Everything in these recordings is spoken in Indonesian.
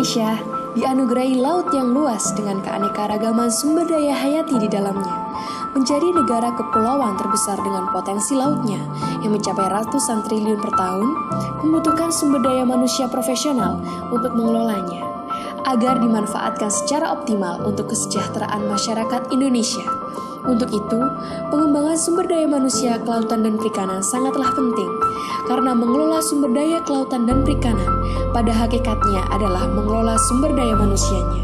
Indonesia dianugerahi laut yang luas dengan keanekaragaman sumber daya hayati di dalamnya. Menjadi negara kepulauan terbesar dengan potensi lautnya yang mencapai ratusan triliun per tahun, membutuhkan sumber daya manusia profesional untuk mengelolanya, agar dimanfaatkan secara optimal untuk kesejahteraan masyarakat Indonesia. Untuk itu, pengembangan sumber daya manusia kelautan dan perikanan sangatlah penting, karena mengelola sumber daya kelautan dan perikanan pada hakikatnya adalah mengelola sumber daya manusianya.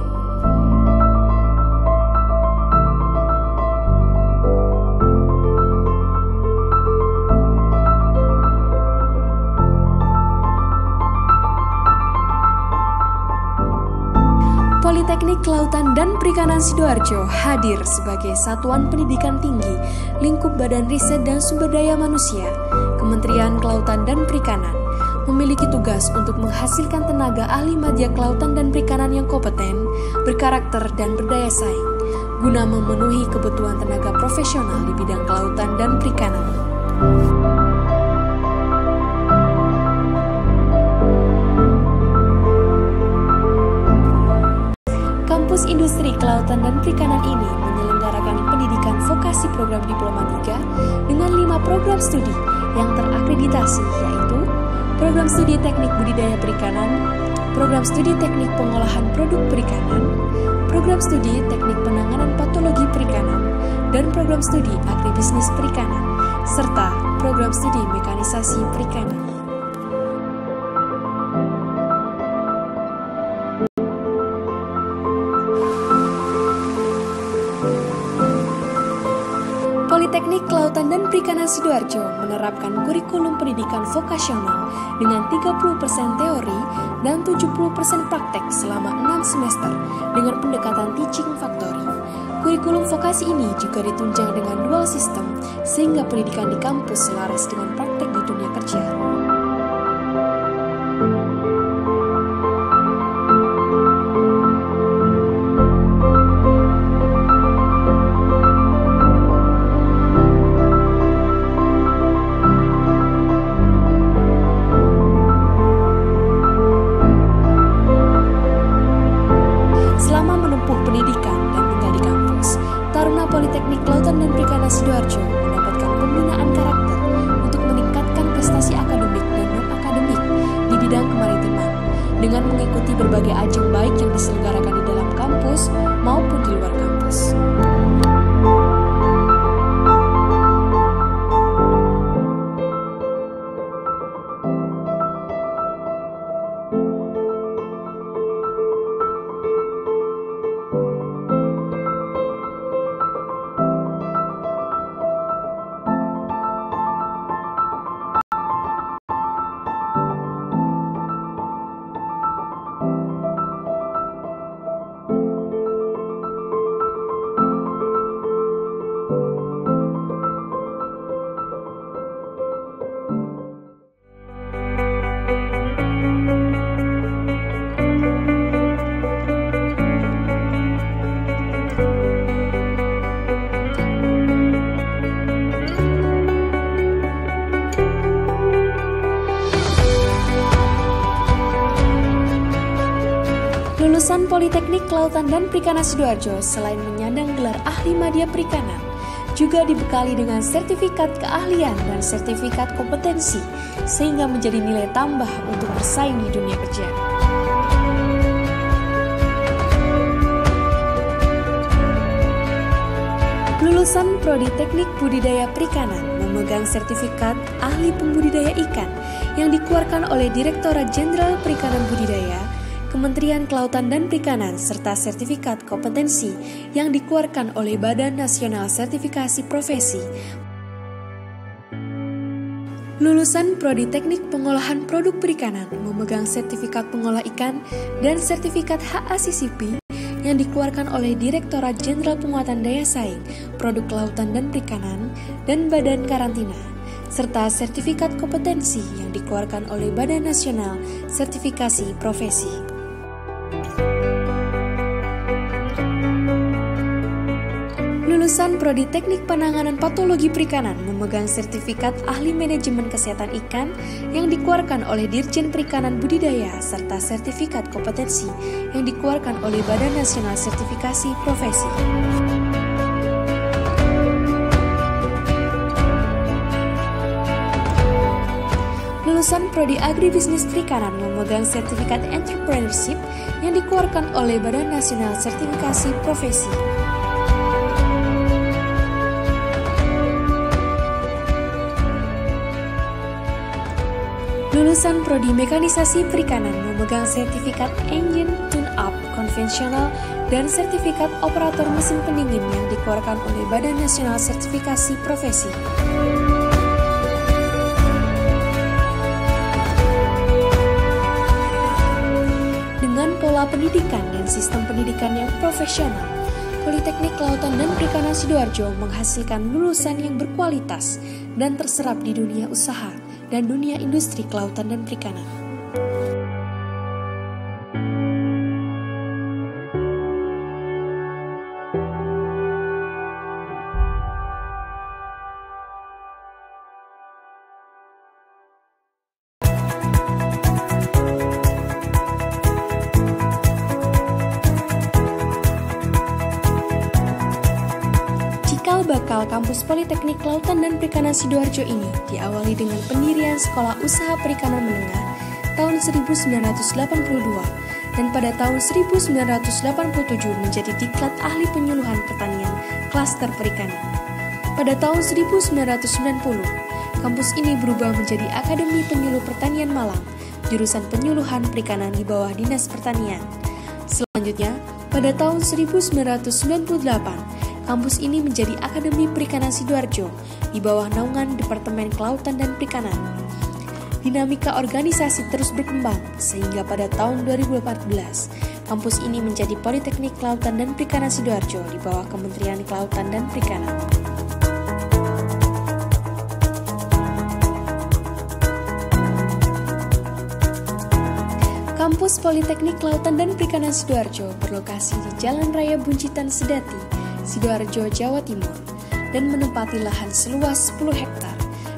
Politeknik Kelautan dan Perikanan Sidoarjo hadir sebagai satuan pendidikan tinggi lingkup Badan Riset dan Sumber Daya Manusia, Kementerian Kelautan dan Perikanan, memiliki tugas untuk menghasilkan tenaga ahli madya kelautan dan perikanan yang kompeten, berkarakter, dan berdaya saing, guna memenuhi kebutuhan tenaga profesional di bidang kelautan dan perikanan. Kampus Industri Kelautan dan Perikanan ini menyelenggarakan pendidikan vokasi program Diploma 3 dengan 5 program studi yang terakreditasi, yaitu Program Studi Teknik Budidaya Perikanan, Program Studi Teknik Pengolahan Produk Perikanan, Program Studi Teknik Penanganan Patologi Perikanan, dan Program Studi Agribisnis Perikanan, serta Program Studi Mekanisasi Perikanan. Politeknik Kelautan dan Perikanan Sidoarjo menerapkan kurikulum pendidikan vokasional dengan 30% teori dan 70% praktek selama 6 semester dengan pendekatan teaching factory. Kurikulum vokasi ini juga ditunjang dengan dual sistem sehingga pendidikan di kampus selaras dengan praktek di dunia kerja. Politeknik Kelautan dan Perikanan Sidoarjo mendapatkan pembinaan karakter untuk meningkatkan prestasi akademik dan non-akademik di bidang kemaritiman dengan mengikuti berbagai ajang baik yang diselenggarakan di dalam kampus maupun di luar kampus. Lulusan Politeknik Kelautan dan Perikanan Sidoarjo selain menyandang gelar ahli madya perikanan, juga dibekali dengan sertifikat keahlian dan sertifikat kompetensi, sehingga menjadi nilai tambah untuk bersaing di dunia kerja. Lulusan Prodi Teknik Budidaya Perikanan memegang sertifikat ahli pembudidaya ikan yang dikeluarkan oleh Direktorat Jenderal Perikanan Budidaya, Kementerian Kelautan dan Perikanan, serta sertifikat kompetensi yang dikeluarkan oleh Badan Nasional Sertifikasi Profesi. Lulusan Prodi Teknik Pengolahan Produk Perikanan memegang sertifikat pengolah ikan dan sertifikat HACCP yang dikeluarkan oleh Direktorat Jenderal Penguatan Daya Saing, Produk Kelautan dan Perikanan, dan Badan Karantina, serta sertifikat kompetensi yang dikeluarkan oleh Badan Nasional Sertifikasi Profesi. Lulusan Prodi Teknik Penanganan Patologi Perikanan memegang sertifikat ahli manajemen kesehatan ikan yang dikeluarkan oleh Dirjen Perikanan Budidaya serta sertifikat kompetensi yang dikeluarkan oleh Badan Nasional Sertifikasi Profesi. Lulusan Prodi Agribisnis Perikanan memegang sertifikat entrepreneurship yang dikeluarkan oleh Badan Nasional Sertifikasi Profesi. Lulusan Prodi Mekanisasi Perikanan memegang sertifikat Engine Tune-up konvensional dan sertifikat operator mesin pendingin yang dikeluarkan oleh Badan Nasional Sertifikasi Profesi. Dengan pola pendidikan dan sistem pendidikan yang profesional, Politeknik Kelautan dan Perikanan Sidoarjo menghasilkan lulusan yang berkualitas dan terserap di dunia usaha dan dunia industri kelautan dan perikanan. Cikal bakal kampus Politeknik Kelautan dan Perikanan Sidoarjo ini diawali dengan pendirian Sekolah Usaha Perikanan Menengah tahun 1982 dan pada tahun 1987 menjadi Diklat Ahli Penyuluhan Pertanian Klaster Perikanan. Pada tahun 1990, kampus ini berubah menjadi Akademi Penyuluh Pertanian Malang, jurusan penyuluhan perikanan di bawah Dinas Pertanian. Selanjutnya, pada tahun 1998, kampus ini menjadi Akademi Perikanan Sidoarjo di bawah naungan Departemen Kelautan dan Perikanan. Dinamika organisasi terus berkembang sehingga pada tahun 2014, kampus ini menjadi Politeknik Kelautan dan Perikanan Sidoarjo di bawah Kementerian Kelautan dan Perikanan. Kampus Politeknik Kelautan dan Perikanan Sidoarjo berlokasi di Jalan Raya Buncitan Sedati, Sidoarjo, Jawa Timur, dan menempati lahan seluas 10 hektar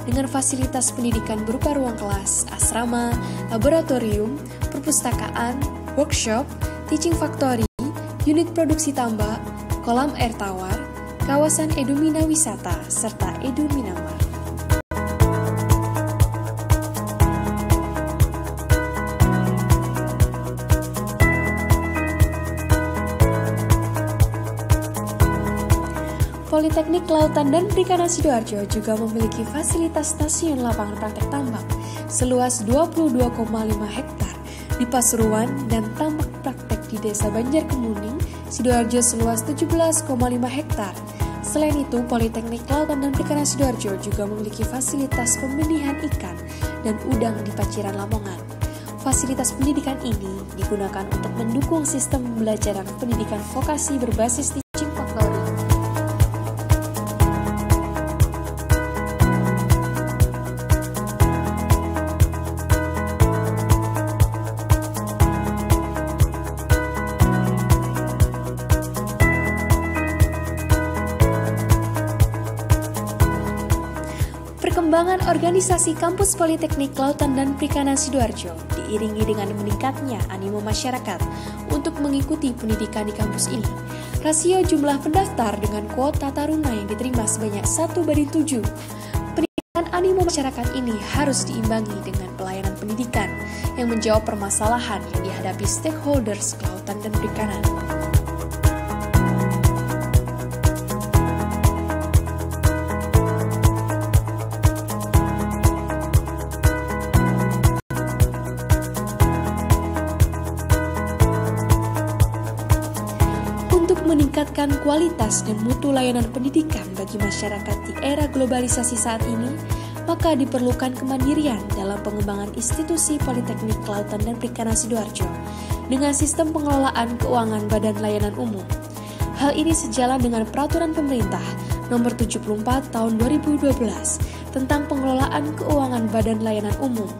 dengan fasilitas pendidikan berupa ruang kelas, asrama, laboratorium, perpustakaan, workshop, teaching factory, unit produksi tambak, kolam air tawar, kawasan Edumina Wisata, serta Eduminamar. Politeknik Kelautan dan Perikanan Sidoarjo juga memiliki fasilitas stasiun lapangan praktek tambak seluas 22,5 hektar di Pasuruan dan tambak praktek di Desa Banjarkemuning, Sidoarjo seluas 17,5 hektar. Selain itu, Politeknik Kelautan dan Perikanan Sidoarjo juga memiliki fasilitas pembenihan ikan dan udang di Paciran Lamongan. Fasilitas pendidikan ini digunakan untuk mendukung sistem pembelajaran pendidikan vokasi berbasis teaching factory. Perkembangan organisasi Kampus Politeknik Kelautan dan Perikanan Sidoarjo diiringi dengan meningkatnya animo masyarakat untuk mengikuti pendidikan di kampus ini. Rasio jumlah pendaftar dengan kuota taruna yang diterima sebanyak 1:7. Peningkatan animo masyarakat ini harus diimbangi dengan pelayanan pendidikan yang menjawab permasalahan yang dihadapi stakeholders kelautan dan perikanan. Meningkatkan kualitas dan mutu layanan pendidikan bagi masyarakat di era globalisasi saat ini, maka diperlukan kemandirian dalam pengembangan institusi Politeknik Kelautan dan Perikanan Sidoarjo dengan sistem pengelolaan keuangan Badan Layanan Umum. Hal ini sejalan dengan Peraturan Pemerintah Nomor 74 Tahun 2012 tentang pengelolaan keuangan Badan Layanan Umum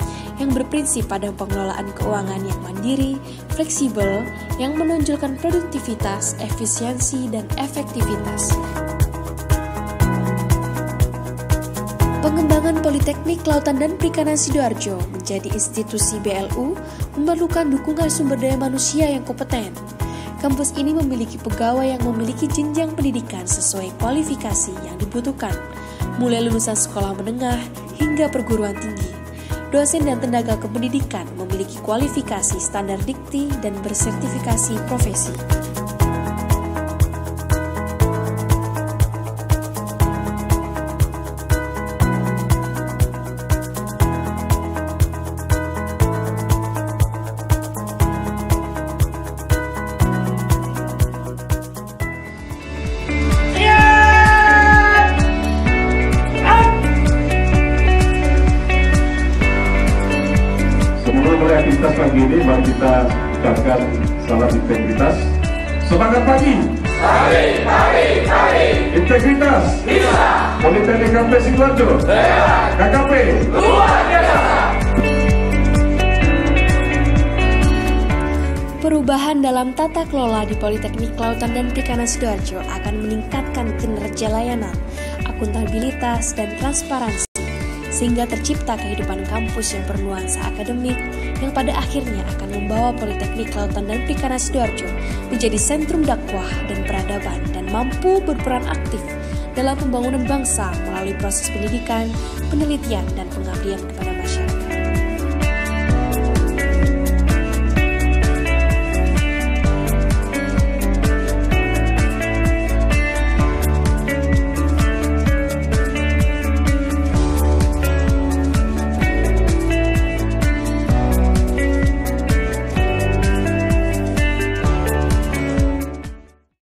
yang berprinsip pada pengelolaan keuangan yang mandiri, fleksibel, yang menonjolkan produktivitas, efisiensi, dan efektivitas. Pengembangan Politeknik Kelautan dan Perikanan Sidoarjo menjadi institusi BLU memerlukan dukungan sumber daya manusia yang kompeten. Kampus ini memiliki pegawai yang memiliki jenjang pendidikan sesuai kualifikasi yang dibutuhkan, mulai lulusan sekolah menengah hingga perguruan tinggi. Dosen dan tenaga kependidikan memiliki kualifikasi standar dikti dan bersertifikasi profesi. Mulai aktivitas pagi ini mari kita ucapkan salam integritas. Semangat pagi. Hari. Integritas. Bisa. Politeknik Kampus Sidoarjo. KKP. Luar biasa. Perubahan dalam tata kelola di Politeknik Kelautan dan Perikanan Sidoarjo akan meningkatkan kinerja layanan, akuntabilitas, dan transparansi, sehingga tercipta kehidupan kampus yang bernuansa akademik yang pada akhirnya akan membawa Politeknik Kelautan dan Perikanan Sidoarjo menjadi sentrum dakwah dan peradaban dan mampu berperan aktif dalam pembangunan bangsa melalui proses pendidikan, penelitian, dan pengabdian kepada